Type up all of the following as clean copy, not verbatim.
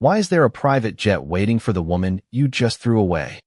Why is there a private jet waiting for the woman you just threw away?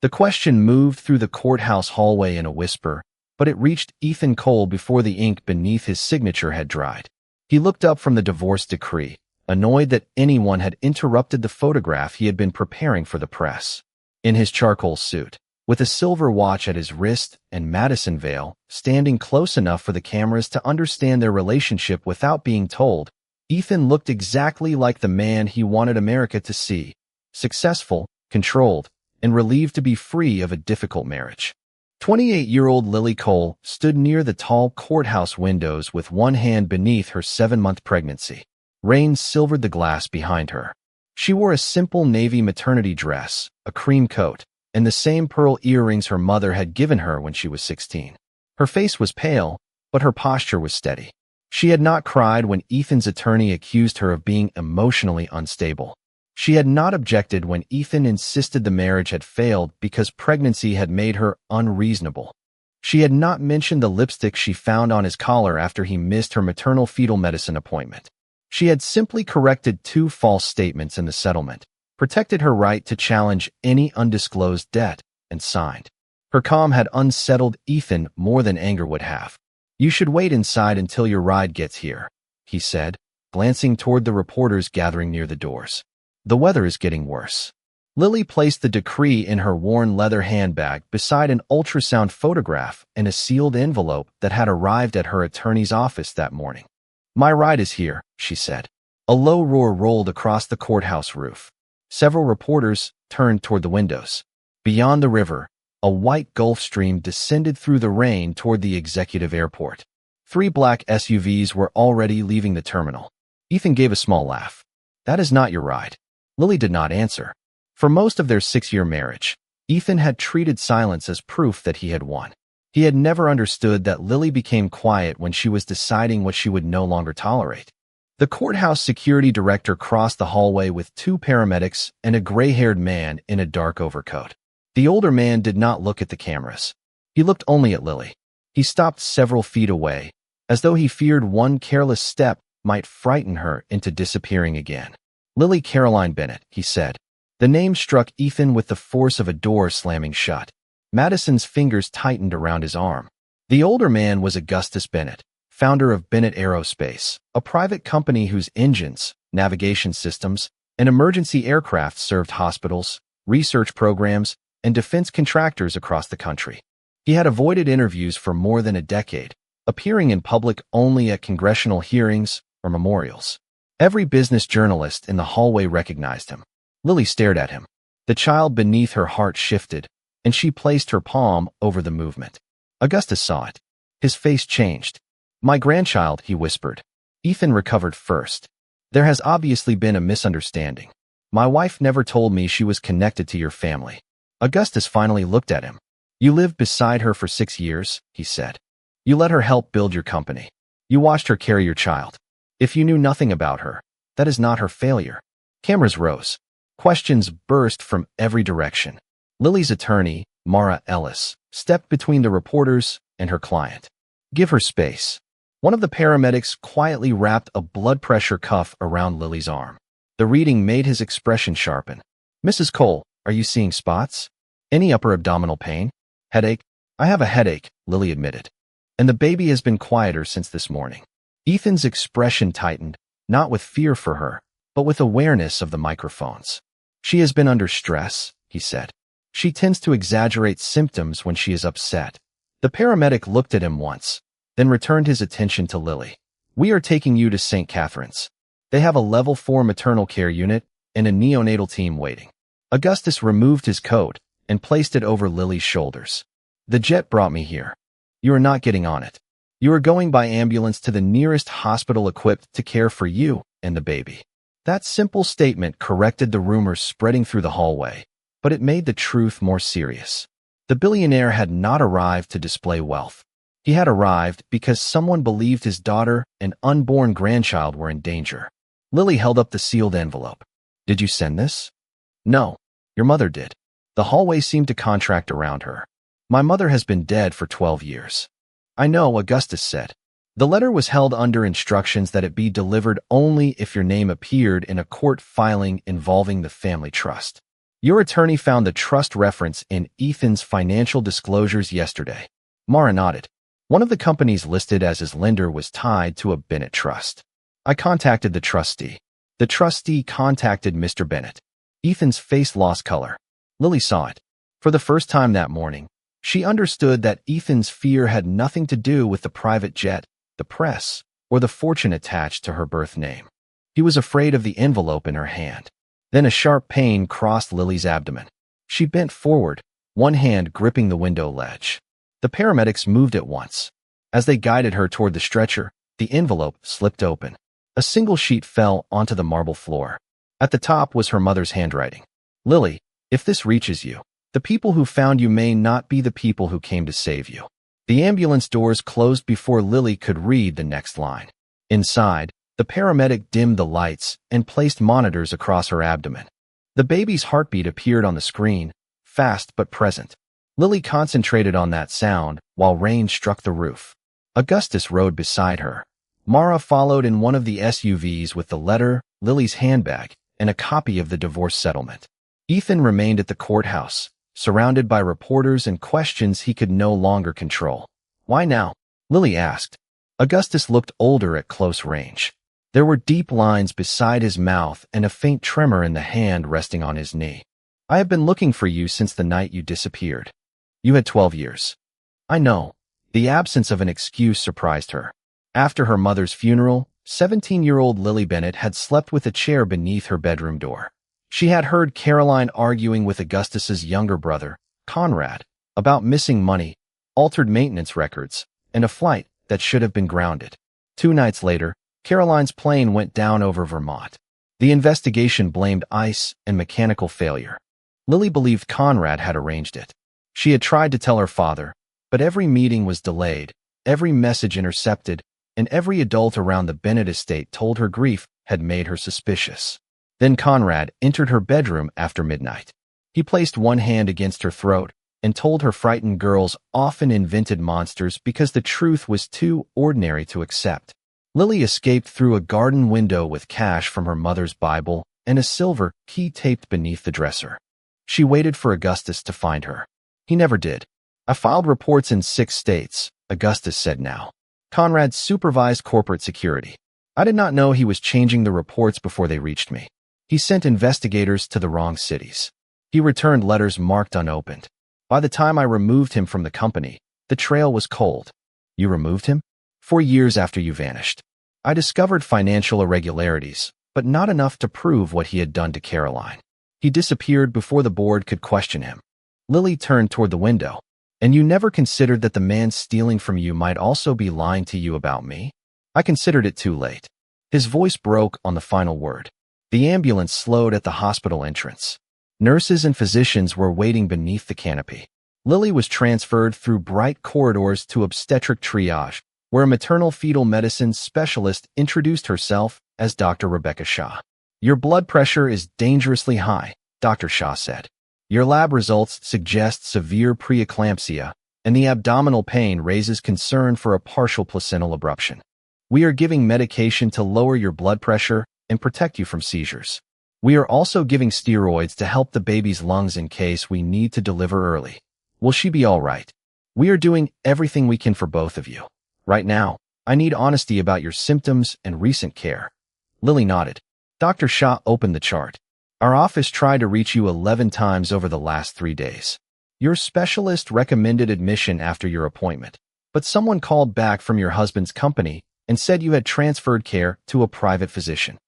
The question moved through the courthouse hallway in a whisper, but it reached Ethan Cole before the ink beneath his signature had dried. He looked up from the divorce decree, annoyed that anyone had interrupted the photograph he had been preparing for the press. In his charcoal suit, with a silver watch at his wrist and Madison veil, standing close enough for the cameras to understand their relationship without being told, Ethan looked exactly like the man he wanted America to see: successful, controlled, and relieved to be free of a difficult marriage. 28-year-old Lily Cole stood near the tall courthouse windows with one hand beneath her 7-month pregnancy. Rain silvered the glass behind her. She wore a simple navy maternity dress, a cream coat, and the same pearl earrings her mother had given her when she was 16. Her face was pale, but her posture was steady. She had not cried when Ethan's attorney accused her of being emotionally unstable. She had not objected when Ethan insisted the marriage had failed because pregnancy had made her unreasonable. She had not mentioned the lipstick she found on his collar after he missed her maternal fetal medicine appointment. She had simply corrected 2 false statements in the settlement, protected her right to challenge any undisclosed debt, and signed. Her calm had unsettled Ethan more than anger would have. "You should wait inside until your ride gets here," he said, glancing toward the reporters gathering near the doors. "The weather is getting worse." Lily placed the decree in her worn leather handbag beside an ultrasound photograph and a sealed envelope that had arrived at her attorney's office that morning. "My ride is here," she said. A low roar rolled across the courthouse roof. Several reporters turned toward the windows. Beyond the river, a white Gulf Stream descended through the rain toward the executive airport. 3 black SUVs were already leaving the terminal. Ethan gave a small laugh. "That is not your ride." Lily did not answer. For most of their 6-year marriage, Ethan had treated silence as proof that he had won. He had never understood that Lily became quiet when she was deciding what she would no longer tolerate. The courthouse security director crossed the hallway with 2 paramedics and a gray-haired man in a dark overcoat. The older man did not look at the cameras. He looked only at Lily. He stopped several feet away, as though he feared one careless step might frighten her into disappearing again. "Lily Caroline Bennett," he said. The name struck Ethan with the force of a door slamming shut. Madison's fingers tightened around his arm. The older man was Augustus Bennett, founder of Bennett Aerospace, a private company whose engines, navigation systems, and emergency aircraft served hospitals, research programs, and defense contractors across the country. He had avoided interviews for more than a decade, appearing in public only at congressional hearings or memorials. Every business journalist in the hallway recognized him. Lily stared at him. The child beneath her heart shifted, and she placed her palm over the movement. Augustus saw it. His face changed. "My grandchild," he whispered. Ethan recovered first. "There has obviously been a misunderstanding. My wife never told me she was connected to your family." Augustus finally looked at him. "You lived beside her for 6 years," he said. "You let her help build your company. You watched her carry your child. If you knew nothing about her, that is not her failure." Cameras rose. Questions burst from every direction. Lily's attorney, Mara Ellis, stepped between the reporters and her client. "Give her space." One of the paramedics quietly wrapped a blood pressure cuff around Lily's arm. The reading made his expression sharpen. "Mrs. Cole, are you seeing spots? Any upper abdominal pain? Headache?" "I have a headache," Lily admitted. "And the baby has been quieter since this morning." Ethan's expression tightened, not with fear for her, but with awareness of the microphones. "She has been under stress," he said. "She tends to exaggerate symptoms when she is upset." The paramedic looked at him once, then returned his attention to Lily. "We are taking you to St. Catherine's. They have a level 4 maternal care unit and a neonatal team waiting." Augustus removed his coat and placed it over Lily's shoulders. "The jet brought me here. You are not getting on it. You are going by ambulance to the nearest hospital equipped to care for you and the baby." That simple statement corrected the rumors spreading through the hallway, but it made the truth more serious. The billionaire had not arrived to display wealth. He had arrived because someone believed his daughter and unborn grandchild were in danger. Lily held up the sealed envelope. "Did you send this?" "No, your mother did." The hallway seemed to contract around her. "My mother has been dead for 12 years. "I know," Augustus said. The letter was held under instructions that it be delivered only if your name appeared in a court filing involving the family trust. Your attorney found the trust reference in Ethan's financial disclosures yesterday. Mara nodded. One of the companies listed as his lender was tied to a Bennett trust. I contacted the trustee. The trustee contacted Mr. Bennett. Ethan's face lost color. Lily saw it. For the first time that morning, she understood that Ethan's fear had nothing to do with the private jet, the press, or the fortune attached to her birth name. He was afraid of the envelope in her hand. Then a sharp pain crossed Lily's abdomen. She bent forward, one hand gripping the window ledge. The paramedics moved at once. As they guided her toward the stretcher, the envelope slipped open. A single sheet fell onto the marble floor. At the top was her mother's handwriting. Lily, if this reaches you, the people who found you may not be the people who came to save you. The ambulance doors closed before Lily could read the next line. Inside, the paramedic dimmed the lights and placed monitors across her abdomen. The baby's heartbeat appeared on the screen, fast but present. Lily concentrated on that sound while rain struck the roof. Augustus rode beside her. Mara followed in one of the SUVs with the letter, Lily's handbag, and a copy of the divorce settlement. Ethan remained at the courthouse, surrounded by reporters and questions he could no longer control. Why now? Lily asked. Augustus looked older at close range. There were deep lines beside his mouth and a faint tremor in the hand resting on his knee. I have been looking for you since the night you disappeared. You had 12 years. I know. The absence of an excuse surprised her. After her mother's funeral, 17-year-old Lily Bennett had slept with a chair beneath her bedroom door. She had heard Caroline arguing with Augustus's younger brother, Conrad, about missing money, altered maintenance records, and a flight that should have been grounded. 2 nights later, Caroline's plane went down over Vermont. The investigation blamed ice and mechanical failure. Lily believed Conrad had arranged it. She had tried to tell her father, but every meeting was delayed, every message intercepted, and every adult around the Bennett estate told her grief had made her suspicious. Then Conrad entered her bedroom after midnight. He placed one hand against her throat and told her frightened girls often invented monsters because the truth was too ordinary to accept. Lily escaped through a garden window with cash from her mother's Bible and a silver key taped beneath the dresser. She waited for Augustus to find her. He never did. I filed reports in 6 states, Augustus said now. Conrad supervised corporate security. I did not know he was changing the reports before they reached me. He sent investigators to the wrong cities. He returned letters marked unopened. By the time I removed him from the company, the trail was cold. You removed him? 4 years after you vanished. I discovered financial irregularities, but not enough to prove what he had done to Caroline. He disappeared before the board could question him. Lily turned toward the window. And you never considered that the man stealing from you might also be lying to you about me? I considered it too late. His voice broke on the final word. The ambulance slowed at the hospital entrance. Nurses and physicians were waiting beneath the canopy. Lily was transferred through bright corridors to obstetric triage, where a maternal fetal medicine specialist introduced herself as Dr. Rebecca Shaw. Your blood pressure is dangerously high, Dr. Shaw said. Your lab results suggest severe preeclampsia, and the abdominal pain raises concern for a partial placental abruption. We are giving medication to lower your blood pressure and protect you from seizures. We are also giving steroids to help the baby's lungs in case we need to deliver early. Will she be all right? We are doing everything we can for both of you. Right now, I need honesty about your symptoms and recent care. Lily nodded. Dr. Shaw opened the chart. Our office tried to reach you 11 times over the last 3 days. Your specialist recommended admission after your appointment, but someone called back from your husband's company and said you had transferred care to a private physician.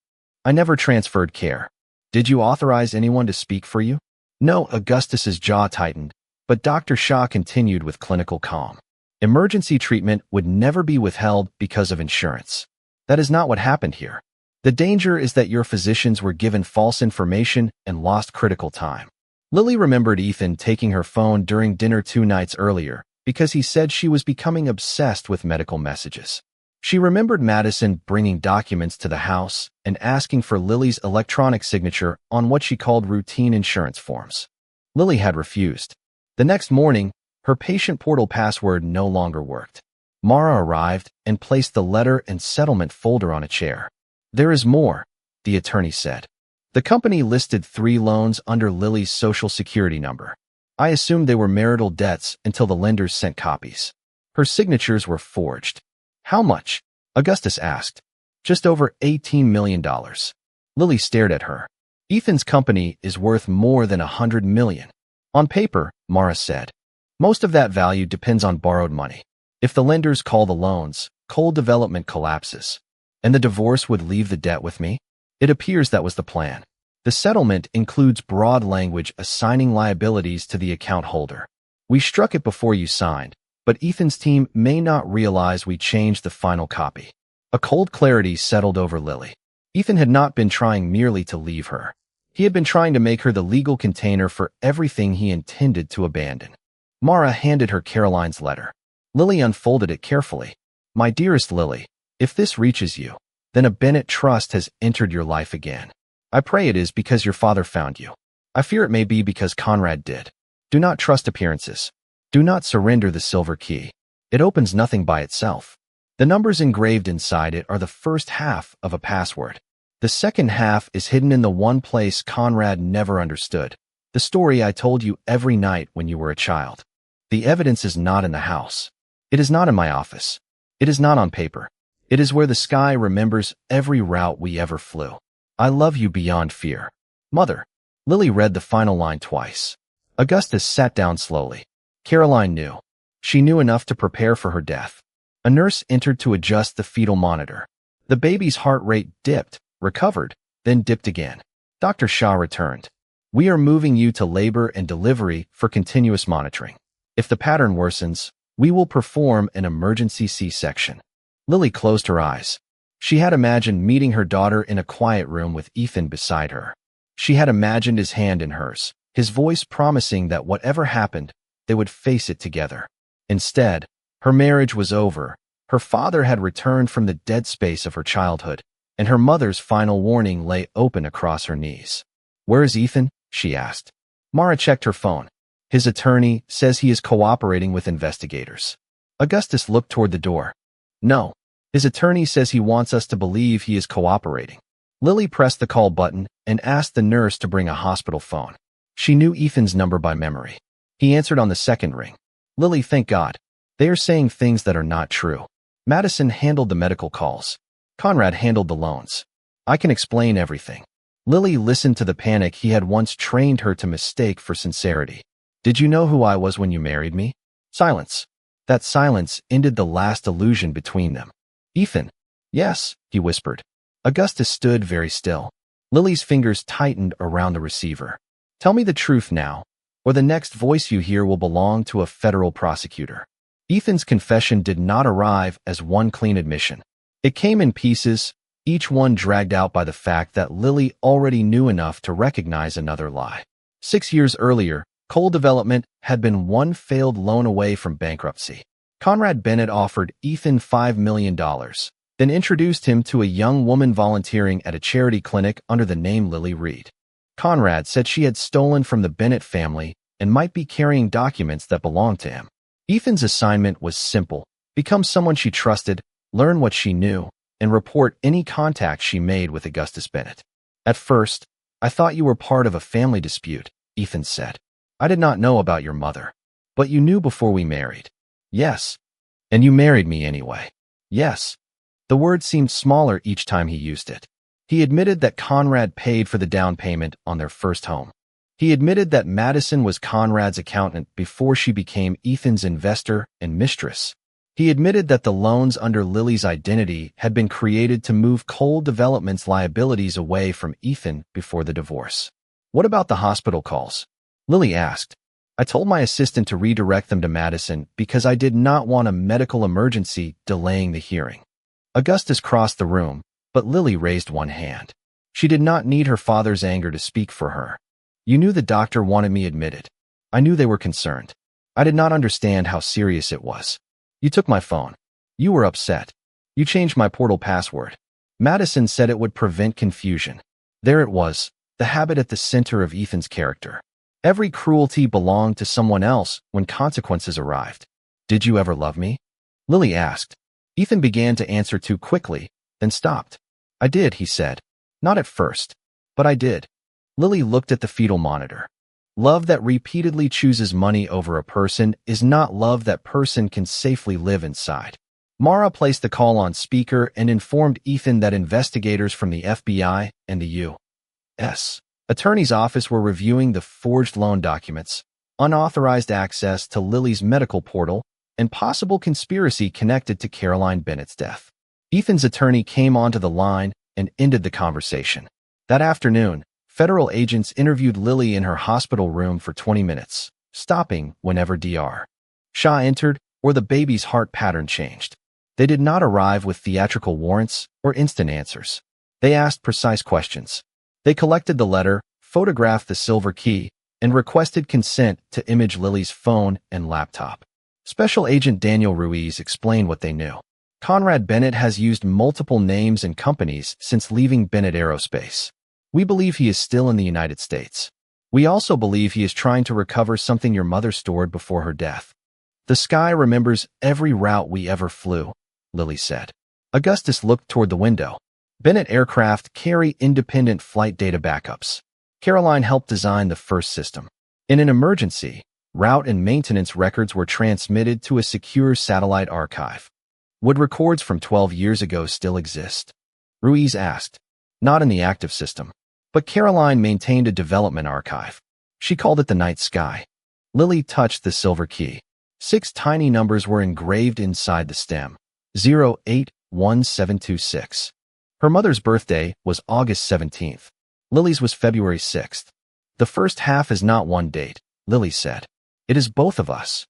I never transferred care. Did you authorize anyone to speak for you? No, Augustus's jaw tightened, but Dr. Shaw continued with clinical calm. Emergency treatment would never be withheld because of insurance. That is not what happened here. The danger is that your physicians were given false information and lost critical time. Lily remembered Ethan taking her phone during dinner 2 nights earlier because he said she was becoming obsessed with medical messages. She remembered Madison bringing documents to the house and asking for Lily's electronic signature on what she called routine insurance forms. Lily had refused. The next morning, her patient portal password no longer worked. Mara arrived and placed the letter and settlement folder on a chair. "There is more," the attorney said. "The company listed 3 loans under Lily's social security number. I assumed they were marital debts until the lenders sent copies. Her signatures were forged." "How much?" Augustus asked. "Just over $18 million. Lily stared at her. "Ethan's company is worth more than $100 million. On paper," Mara said. "Most of that value depends on borrowed money. If the lenders call the loans, Cold Development collapses. And the divorce would leave the debt with me? It appears that was the plan. The settlement includes broad language assigning liabilities to the account holder. We struck it before you signed, but Ethan's team may not realize we changed the final copy." A cold clarity settled over Lily. Ethan had not been trying merely to leave her. He had been trying to make her the legal container for everything he intended to abandon. Mara handed her Caroline's letter. Lily unfolded it carefully. "My dearest Lily, if this reaches you, then a Bennett trust has entered your life again. I pray it is because your father found you. I fear it may be because Conrad did. Do not trust appearances. Do not surrender the silver key. It opens nothing by itself. The numbers engraved inside it are the first half of a password. The second half is hidden in the one place Conrad never understood. The story I told you every night when you were a child. The evidence is not in the house. It is not in my office. It is not on paper. It is where the sky remembers every route we ever flew. I love you beyond fear. Mother." Lily read the final line twice. Augustus sat down slowly. Caroline knew. She knew enough to prepare for her death. A nurse entered to adjust the fetal monitor. The baby's heart rate dipped, recovered, then dipped again. Dr. Shaw returned. "We are moving you to labor and delivery for continuous monitoring. If the pattern worsens, we will perform an emergency C-section." Lily closed her eyes. She had imagined meeting her daughter in a quiet room with Ethan beside her. She had imagined his hand in hers, his voice promising that whatever happened, they would face it together. Instead, her marriage was over. Her father had returned from the dead space of her childhood, and her mother's final warning lay open across her knees. "Where is Ethan?" she asked. Mara checked her phone. "His attorney says he is cooperating with investigators." Augustus looked toward the door. "No. His attorney says he wants us to believe he is cooperating." Lily pressed the call button and asked the nurse to bring a hospital phone. She knew Ethan's number by memory. He answered on the second ring. "Lily, thank God. They are saying things that are not true. Madison handled the medical calls. Conrad handled the loans. I can explain everything." Lily listened to the panic he had once trained her to mistake for sincerity. "Did you know who I was when you married me?" Silence. That silence ended the last illusion between them. "Ethan." "Yes," he whispered. Augustus stood very still. Lily's fingers tightened around the receiver. "Tell me the truth now, or the next voice you hear will belong to a federal prosecutor." Ethan's confession did not arrive as one clean admission. It came in pieces, each one dragged out by the fact that Lily already knew enough to recognize another lie. 6 years earlier, Cold Development had been one failed loan away from bankruptcy. Conrad Bennett offered Ethan $5 million, then introduced him to a young woman volunteering at a charity clinic under the name Lily Reed. Conrad said she had stolen from the Bennett family and might be carrying documents that belonged to him. Ethan's assignment was simple: become someone she trusted, learn what she knew, and report any contact she made with Augustus Bennett. "At first, I thought you were part of a family dispute," Ethan said. "I did not know about your mother. But you knew before we married." "Yes." "And you married me anyway." "Yes." The word seemed smaller each time he used it. He admitted that Conrad paid for the down payment on their first home. He admitted that Madison was Conrad's accountant before she became Ethan's investor and mistress. He admitted that the loans under Lily's identity had been created to move Cold Development's liabilities away from Ethan before the divorce. "What about the hospital calls?" Lily asked. "I told my assistant to redirect them to Madison because I did not want a medical emergency delaying the hearing." Augustus crossed the room, but Lily raised one hand. She did not need her father's anger to speak for her. "You knew the doctor wanted me admitted. I knew they were concerned. I did not understand how serious it was. You took my phone. You were upset. You changed my portal password. Madison said it would prevent confusion. There it was, the habit at the center of Ethan's character. Every cruelty belonged to someone else when consequences arrived. Did you ever love me?" Lily asked. Ethan began to answer too quickly, then stopped. I did, he said. Not at first, but I did. Lily looked at the fetal monitor. Love that repeatedly chooses money over a person is not love that person can safely live inside. Mara placed the call on speaker and informed Ethan that investigators from the FBI and the U.S. Attorney's Office were reviewing the forged loan documents, unauthorized access to Lily's medical portal, and possible conspiracy connected to Caroline Bennett's death. Ethan's attorney came onto the line and ended the conversation. That afternoon, federal agents interviewed Lily in her hospital room for 20 minutes, stopping whenever Dr. Shaw entered or the baby's heart pattern changed. They did not arrive with theatrical warrants or instant answers. They asked precise questions. They collected the letter, photographed the silver key, and requested consent to image Lily's phone and laptop. Special Agent Daniel Ruiz explained what they knew. Conrad Bennett has used multiple names and companies since leaving Bennett Aerospace. We believe he is still in the United States. We also believe he is trying to recover something your mother stored before her death. The sky remembers every route we ever flew, Lily said. Augustus looked toward the window. Bennett aircraft carry independent flight data backups. Caroline helped design the first system. In an emergency, route and maintenance records were transmitted to a secure satellite archive. Would records from 12 years ago still exist? Ruiz asked. Not in the active system. But Caroline maintained a development archive. She called it the night sky. Lily touched the silver key. 6 tiny numbers were engraved inside the stem. 081726. Her mother's birthday was August 17th. Lily's was February 6th. The first half is not one date, Lily said. It is both of us.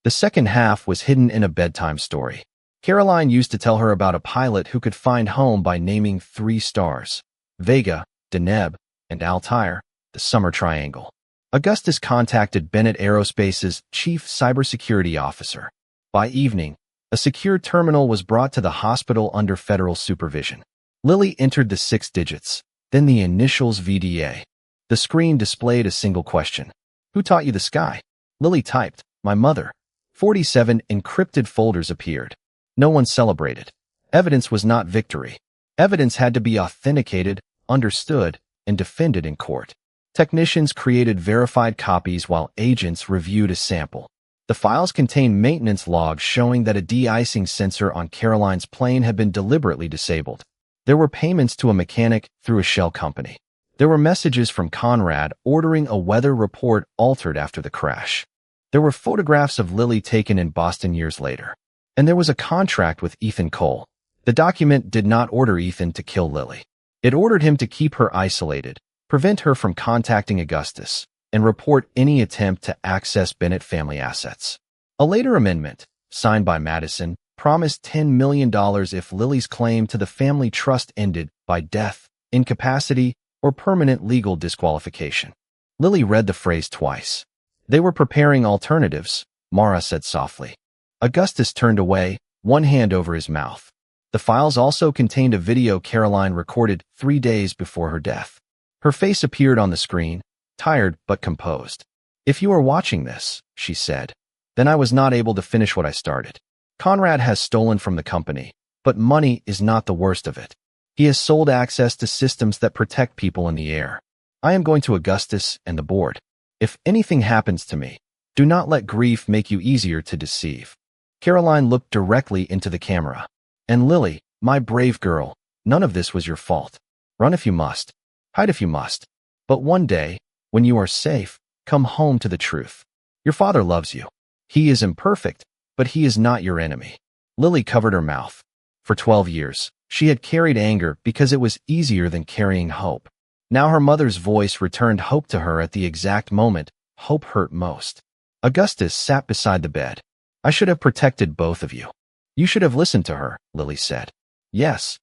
The second half was hidden in a bedtime story. Caroline used to tell her about a pilot who could find home by naming 3 stars: Vega, Deneb, and Altair, the summer triangle. Augustus contacted Bennett Aerospace's chief cybersecurity officer. By evening, a secure terminal was brought to the hospital under federal supervision. Lily entered the 6 digits, then the initials VDA. The screen displayed a single question. Who taught you the sky? Lily typed, my mother. 47 encrypted folders appeared. No one celebrated. Evidence was not victory. Evidence had to be authenticated, understood, and defended in court. Technicians created verified copies while agents reviewed a sample. The files contained maintenance logs showing that a de-icing sensor on Caroline's plane had been deliberately disabled. There were payments to a mechanic through a shell company. There were messages from Conrad ordering a weather report altered after the crash. There were photographs of Lily taken in Boston years later. And there was a contract with Ethan Cole. The document did not order Ethan to kill Lily. It ordered him to keep her isolated, prevent her from contacting Augustus, and report any attempt to access Bennett family assets. A later amendment, signed by Madison, promised $10 million if Lily's claim to the family trust ended by death, incapacity, or permanent legal disqualification. Lily read the phrase twice. They were preparing alternatives, Mara said softly. Augustus turned away, one hand over his mouth. The files also contained a video Caroline recorded 3 days before her death. Her face appeared on the screen, tired but composed. If you are watching this, she said, then I was not able to finish what I started. Conrad has stolen from the company, but money is not the worst of it. He has sold access to systems that protect people in the air. I am going to Augustus and the board. If anything happens to me, do not let grief make you easier to deceive. Caroline looked directly into the camera. And Lily, my brave girl, none of this was your fault. Run if you must. Hide if you must. But one day, when you are safe, come home to the truth. Your father loves you. He is imperfect, but he is not your enemy. Lily covered her mouth. For 12 years, she had carried anger because it was easier than carrying hope. Now her mother's voice returned hope to her at the exact moment hope hurt most. Augustus sat beside the bed. I should have protected both of you. You should have listened to her, Lily said. Yes.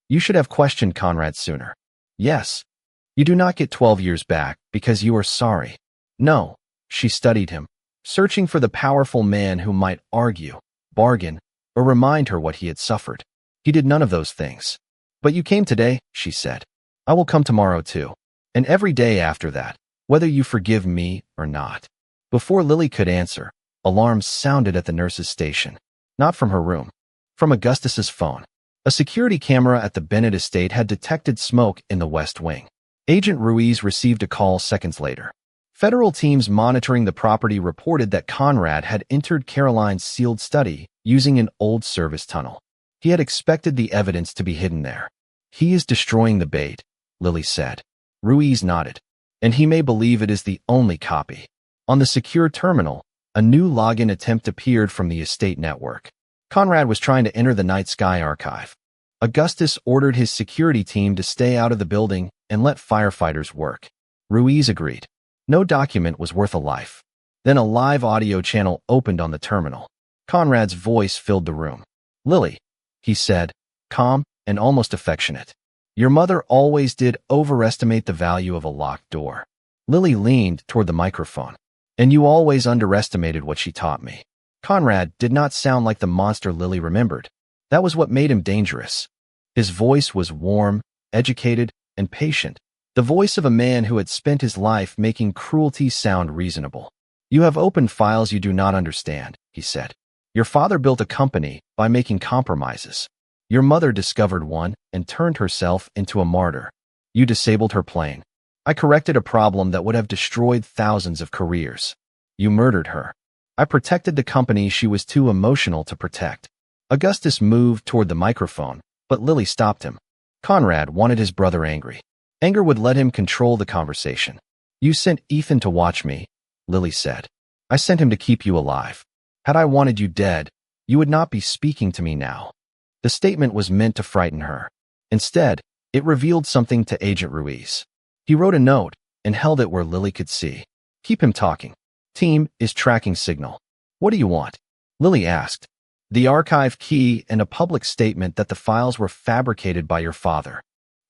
You should have questioned Conrad sooner. Yes. You do not get 12 years back because you are sorry. No. She studied him, searching for the powerful man who might argue, bargain, or remind her what he had suffered. He did none of those things. But you came today, she said. I will come tomorrow too. And every day after that, whether you forgive me or not. Before Lily could answer, alarms sounded at the nurse's station. Not from her room. From Augustus's phone. A security camera at the Bennett estate had detected smoke in the West Wing. Agent Ruiz received a call seconds later. Federal teams monitoring the property reported that Conrad had entered Caroline's sealed study using an old service tunnel. He had expected the evidence to be hidden there. He is destroying the bait, Lily said. Ruiz nodded. And he may believe it is the only copy. On the secure terminal, a new login attempt appeared from the estate network. Conrad was trying to enter the night sky archive. Augustus ordered his security team to stay out of the building and let firefighters work. Ruiz agreed. No document was worth a life. Then a live audio channel opened on the terminal. Conrad's voice filled the room. Lily, he said, calm and almost affectionate. Your mother always did overestimate the value of a locked door. Lily leaned toward the microphone. And you always underestimated what she taught me. Conrad did not sound like the monster Lily remembered. That was what made him dangerous. His voice was warm, educated, and patient. The voice of a man who had spent his life making cruelty sound reasonable. You have opened files you do not understand, he said. Your father built a company by making compromises. Your mother discovered one and turned herself into a martyr. You disabled her plane. I corrected a problem that would have destroyed thousands of careers. You murdered her. I protected the company she was too emotional to protect. Augustus moved toward the microphone, but Lily stopped him. Conrad wanted his brother angry. Anger would let him control the conversation. You sent Ethan to watch me, Lily said. I sent him to keep you alive. Had I wanted you dead, you would not be speaking to me now. The statement was meant to frighten her. Instead, it revealed something to Agent Ruiz. He wrote a note and held it where Lily could see. Keep him talking. Team is tracking signal. What do you want? Lily asked. The archive key and a public statement that the files were fabricated by your father.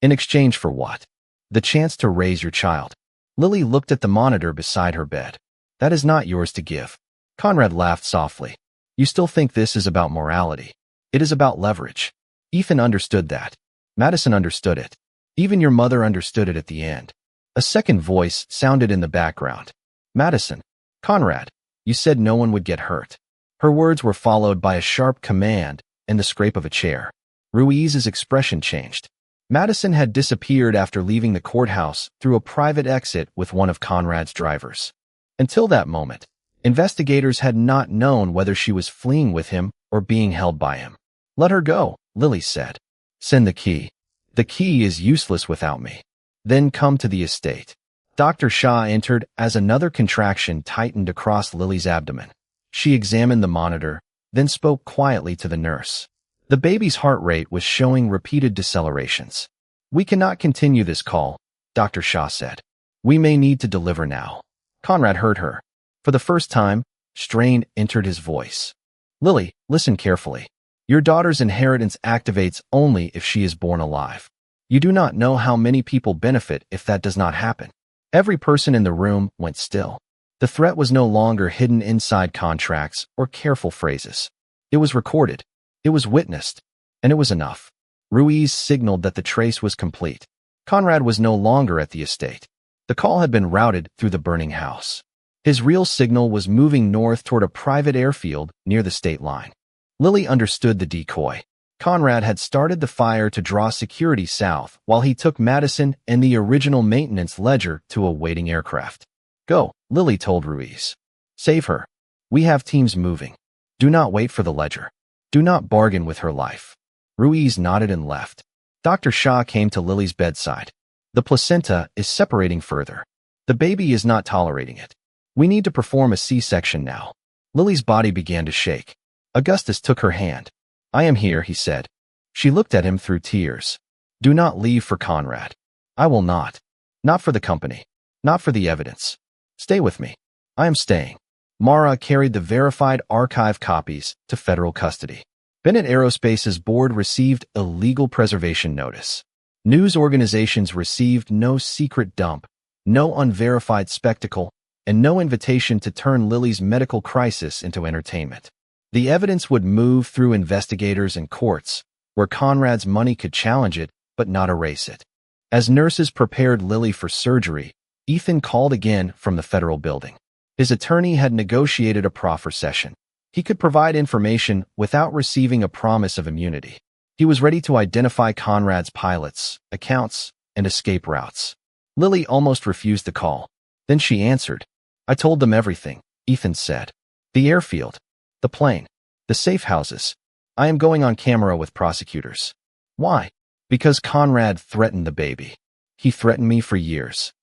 In exchange for what? The chance to raise your child. Lily looked at the monitor beside her bed. That is not yours to give. Conrad laughed softly. You still think this is about morality. It is about leverage. Ethan understood that. Madison understood it. Even your mother understood it at the end. A second voice sounded in the background. Madison. Conrad. You said no one would get hurt. Her words were followed by a sharp command and the scrape of a chair. Ruiz's expression changed. Madison had disappeared after leaving the courthouse through a private exit with one of Conrad's drivers. Until that moment, investigators had not known whether she was fleeing with him or being held by him. Let her go, Lily said. Send the key. The key is useless without me. Then come to the estate. Dr. Shah entered as another contraction tightened across Lily's abdomen. She examined the monitor, then spoke quietly to the nurse. The baby's heart rate was showing repeated decelerations. We cannot continue this call, Dr. Shah said. We may need to deliver now. Conrad heard her. For the first time, strain entered his voice. Lily, listen carefully. Your daughter's inheritance activates only if she is born alive. You do not know how many people benefit if that does not happen. Every person in the room went still. The threat was no longer hidden inside contracts or careful phrases. It was recorded. It was witnessed. And it was enough. Ruiz signaled that the trace was complete. Conrad was no longer at the estate. The call had been routed through the burning house. His real signal was moving north toward a private airfield near the state line. Lily understood the decoy. Conrad had started the fire to draw security south while he took Madison and the original maintenance ledger to a waiting aircraft. Go, Lily told Ruiz. Save her. We have teams moving. Do not wait for the ledger. Do not bargain with her life. Ruiz nodded and left. Dr. Shah came to Lily's bedside. The placenta is separating further. The baby is not tolerating it. We need to perform a C-section now. Lily's body began to shake. Augustus took her hand. I am here, he said. She looked at him through tears. Do not leave for Conrad. I will not. Not for the company. Not for the evidence. Stay with me. I am staying. Mara carried the verified archive copies to federal custody. Bennett Aerospace's board received a legal preservation notice. News organizations received no secret dump, no unverified spectacle, and no invitation to turn Lily's medical crisis into entertainment. The evidence would move through investigators and courts, where Conrad's money could challenge it but not erase it. As nurses prepared Lily for surgery, Ethan called again from the federal building. His attorney had negotiated a proffer session. He could provide information without receiving a promise of immunity. He was ready to identify Conrad's pilots, accounts, and escape routes. Lily almost refused the call. Then she answered. "I told them everything," Ethan said. "The airfield, the plane, the safe houses. I am going on camera with prosecutors." "Why?" "Because Conrad threatened the baby. He threatened me for years."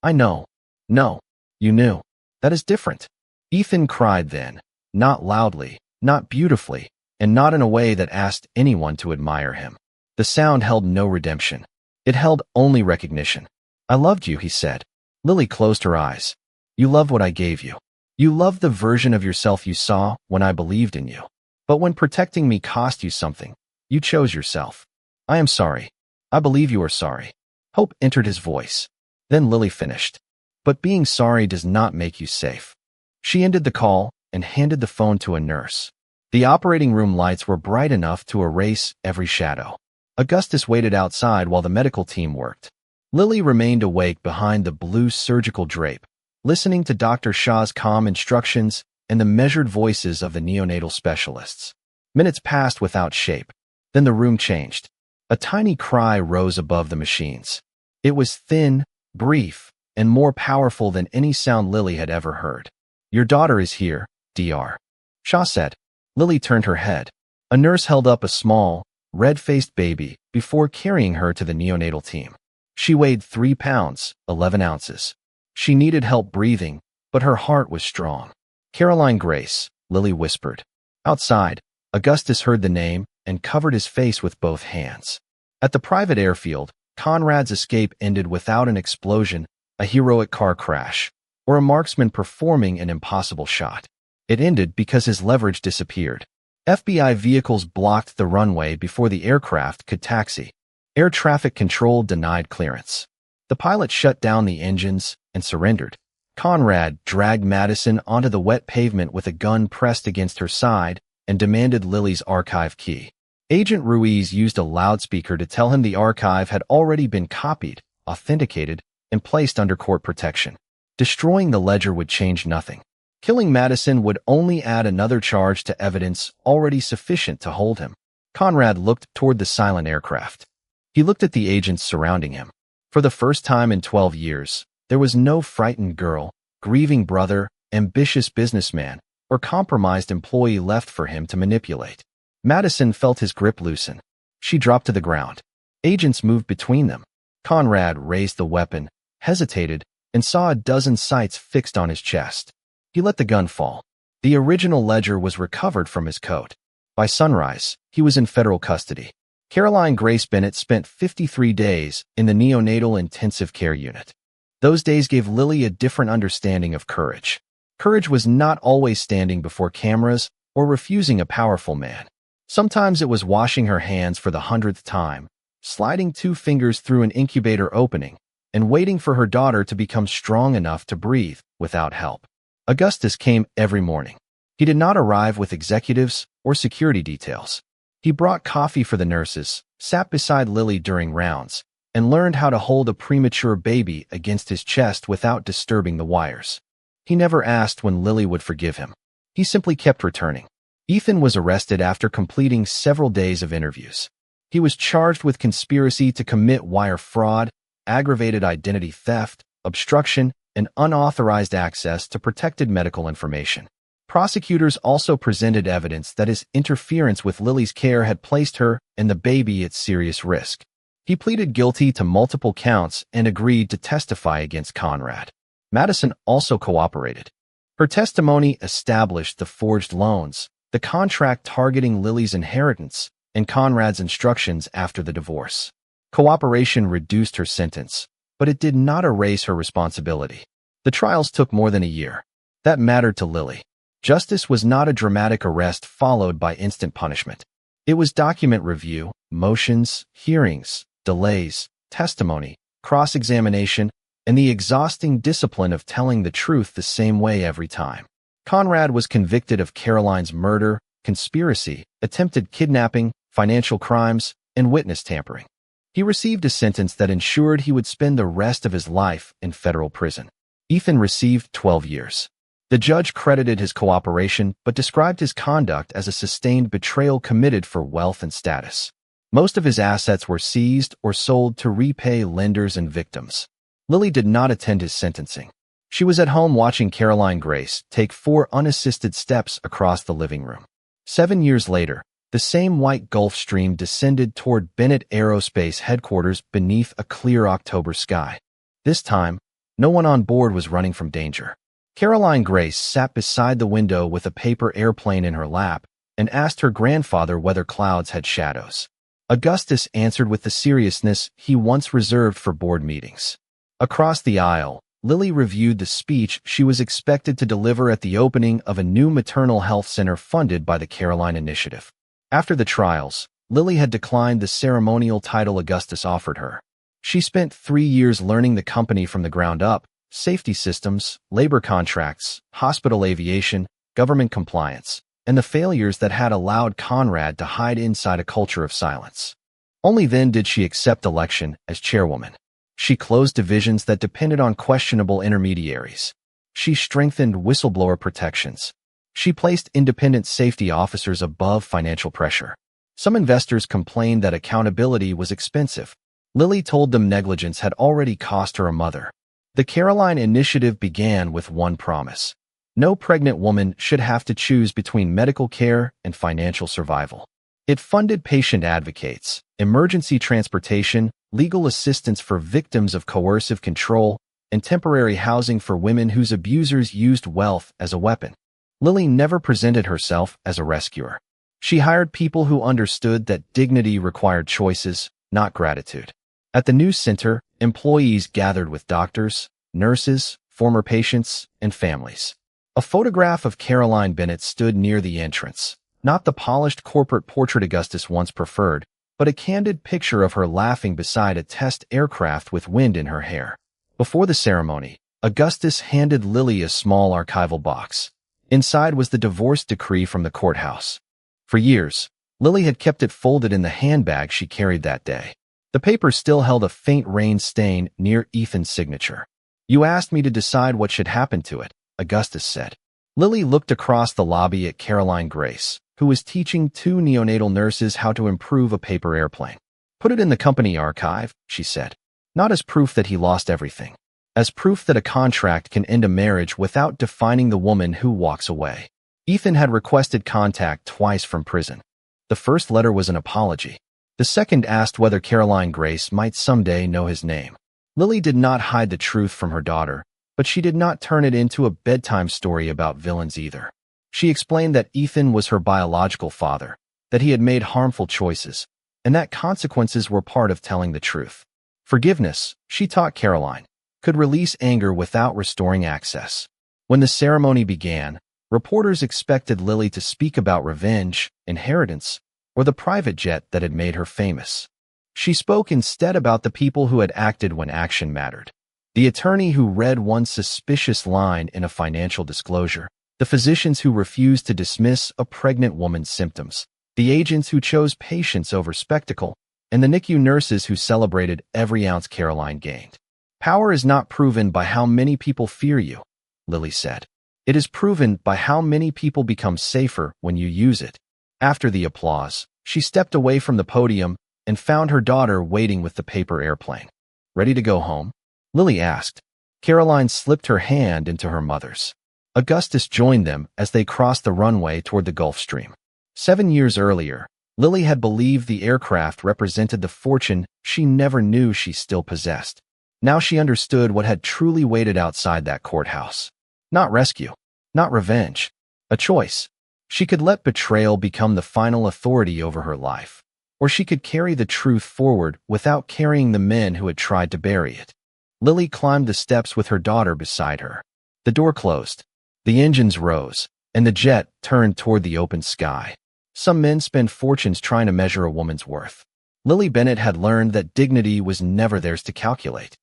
"I know." "No, you knew. That is different." Ethan cried then, not loudly, not beautifully, and not in a way that asked anyone to admire him. The sound held no redemption. It held only recognition. "I loved you," he said. Lily closed her eyes. "You loved what I gave you. You loved the version of yourself you saw when I believed in you. But when protecting me cost you something, you chose yourself. I am sorry. I believe you are sorry." Hope entered his voice. Then Lily finished. "But being sorry does not make you safe." She ended the call and handed the phone to a nurse. The operating room lights were bright enough to erase every shadow. Augustus waited outside while the medical team worked. Lily remained awake behind the blue surgical drape, listening to Dr. Shah's calm instructions and the measured voices of the neonatal specialists. Minutes passed without shape. Then the room changed. A tiny cry rose above the machines. It was thin, brief, and more powerful than any sound Lily had ever heard. "Your daughter is here, Dr. Shah said." Lily turned her head. A nurse held up a small, red-faced baby before carrying her to the neonatal team. She weighed 3 pounds, 11 ounces. She needed help breathing, but her heart was strong. "Caroline Grace," Lily whispered. Outside, Augustus heard the name and covered his face with both hands. At the private airfield, Conrad's escape ended without an explosion, a heroic car crash, or a marksman performing an impossible shot. It ended because his leverage disappeared. FBI vehicles blocked the runway before the aircraft could taxi. Air traffic control denied clearance. The pilot shut down the engines and surrendered. Conrad dragged Madison onto the wet pavement with a gun pressed against her side and demanded Lily's archive key. Agent Ruiz used a loudspeaker to tell him the archive had already been copied, authenticated, and placed under court protection. Destroying the ledger would change nothing. Killing Madison would only add another charge to evidence already sufficient to hold him. Conrad looked toward the silent aircraft. He looked at the agents surrounding him. For the first time in 12 years, there was no frightened girl, grieving brother, ambitious businessman, or compromised employee left for him to manipulate. Madison felt his grip loosen. She dropped to the ground. Agents moved between them. Conrad raised the weapon, hesitated, and saw a dozen sights fixed on his chest. He let the gun fall. The original ledger was recovered from his coat. By sunrise, he was in federal custody. Caroline Grace Bennett spent 53 days in the neonatal intensive care unit. Those days gave Lily a different understanding of courage. Courage was not always standing before cameras or refusing a powerful man. Sometimes it was washing her hands for the 100th time, sliding 2 fingers through an incubator opening, and waiting for her daughter to become strong enough to breathe without help. Augustus came every morning. He did not arrive with executives or security details. He brought coffee for the nurses, sat beside Lily during rounds, and learned how to hold a premature baby against his chest without disturbing the wires. He never asked when Lily would forgive him. He simply kept returning. Ethan was arrested after completing several days of interviews. He was charged with conspiracy to commit wire fraud, aggravated identity theft, obstruction, and unauthorized access to protected medical information. Prosecutors also presented evidence that his interference with Lily's care had placed her and the baby at serious risk. He pleaded guilty to multiple counts and agreed to testify against Conrad. Madison also cooperated. Her testimony established the forged loans, the contract targeting Lily's inheritance, and Conrad's instructions after the divorce. Cooperation reduced her sentence, but it did not erase her responsibility. The trials took more than a year. That mattered to Lily. Justice was not a dramatic arrest followed by instant punishment. It was document review, motions, hearings, delays, testimony, cross-examination, and the exhausting discipline of telling the truth the same way every time. Conrad was convicted of Caroline's murder, conspiracy, attempted kidnapping, financial crimes, and witness tampering. He received a sentence that ensured he would spend the rest of his life in federal prison. Ethan received 12 years. The judge credited his cooperation but described his conduct as a sustained betrayal committed for wealth and status. Most of his assets were seized or sold to repay lenders and victims. Lily did not attend his sentencing. She was at home watching Caroline Grace take 4 unassisted steps across the living room. 7 years later, the same white Gulf Stream descended toward Bennett Aerospace headquarters beneath a clear October sky. This time, no one on board was running from danger. Caroline Grace sat beside the window with a paper airplane in her lap and asked her grandfather whether clouds had shadows. Augustus answered with the seriousness he once reserved for board meetings. Across the aisle, Lily reviewed the speech she was expected to deliver at the opening of a new maternal health center funded by the Caroline Initiative. After the trials, Lily had declined the ceremonial title Augustus offered her. She spent 3 years learning the company from the ground up: safety systems, labor contracts, hospital aviation, government compliance, and the failures that had allowed Conrad to hide inside a culture of silence. Only then did she accept election as chairwoman. She closed divisions that depended on questionable intermediaries. She strengthened whistleblower protections. She placed independent safety officers above financial pressure. Some investors complained that accountability was expensive. Lily told them negligence had already cost her a mother. The Caroline Initiative began with one promise: no pregnant woman should have to choose between medical care and financial survival. It funded patient advocates, emergency transportation, legal assistance for victims of coercive control, and temporary housing for women whose abusers used wealth as a weapon. Lily never presented herself as a rescuer. She hired people who understood that dignity required choices, not gratitude. At the new center, employees gathered with doctors, nurses, former patients, and families. A photograph of Caroline Bennett stood near the entrance, not the polished corporate portrait Augustus once preferred, but a candid picture of her laughing beside a test aircraft with wind in her hair. Before the ceremony, Augustus handed Lily a small archival box. Inside was the divorce decree from the courthouse. For years, Lily had kept it folded in the handbag she carried that day. The paper still held a faint rain stain near Ethan's signature. "You asked me to decide what should happen to it," Augustus said. Lily looked across the lobby at Caroline Grace, who was teaching 2 neonatal nurses how to improve a paper airplane. "Put it in the company archive," she said. "Not as proof that he lost everything. As proof that a contract can end a marriage without defining the woman who walks away." Ethan had requested contact twice from prison. The first letter was an apology. The second asked whether Caroline Grace might someday know his name. Lily did not hide the truth from her daughter, but she did not turn it into a bedtime story about villains either. She explained that Ethan was her biological father, that he had made harmful choices, and that consequences were part of telling the truth. Forgiveness, she taught Caroline, could release anger without restoring access. When the ceremony began, reporters expected Lily to speak about revenge, inheritance, or the private jet that had made her famous. She spoke instead about the people who had acted when action mattered. The attorney who read one suspicious line in a financial disclosure, the physicians who refused to dismiss a pregnant woman's symptoms, the agents who chose patience over spectacle, and the NICU nurses who celebrated every ounce Caroline gained. "Power is not proven by how many people fear you," Lily said. "It is proven by how many people become safer when you use it." After the applause, she stepped away from the podium and found her daughter waiting with the paper airplane. "Ready to go home?" Lily asked. Caroline slipped her hand into her mother's. Augustus joined them as they crossed the runway toward the Gulf Stream. 7 years earlier, Lily had believed the aircraft represented the fortune she never knew she still possessed. Now she understood what had truly waited outside that courthouse. Not rescue, not revenge, a choice. She could let betrayal become the final authority over her life, or she could carry the truth forward without carrying the men who had tried to bury it. Lily climbed the steps with her daughter beside her. The door closed. The engines rose, and the jet turned toward the open sky. Some men spend fortunes trying to measure a woman's worth. Lily Bennett had learned that dignity was never theirs to calculate.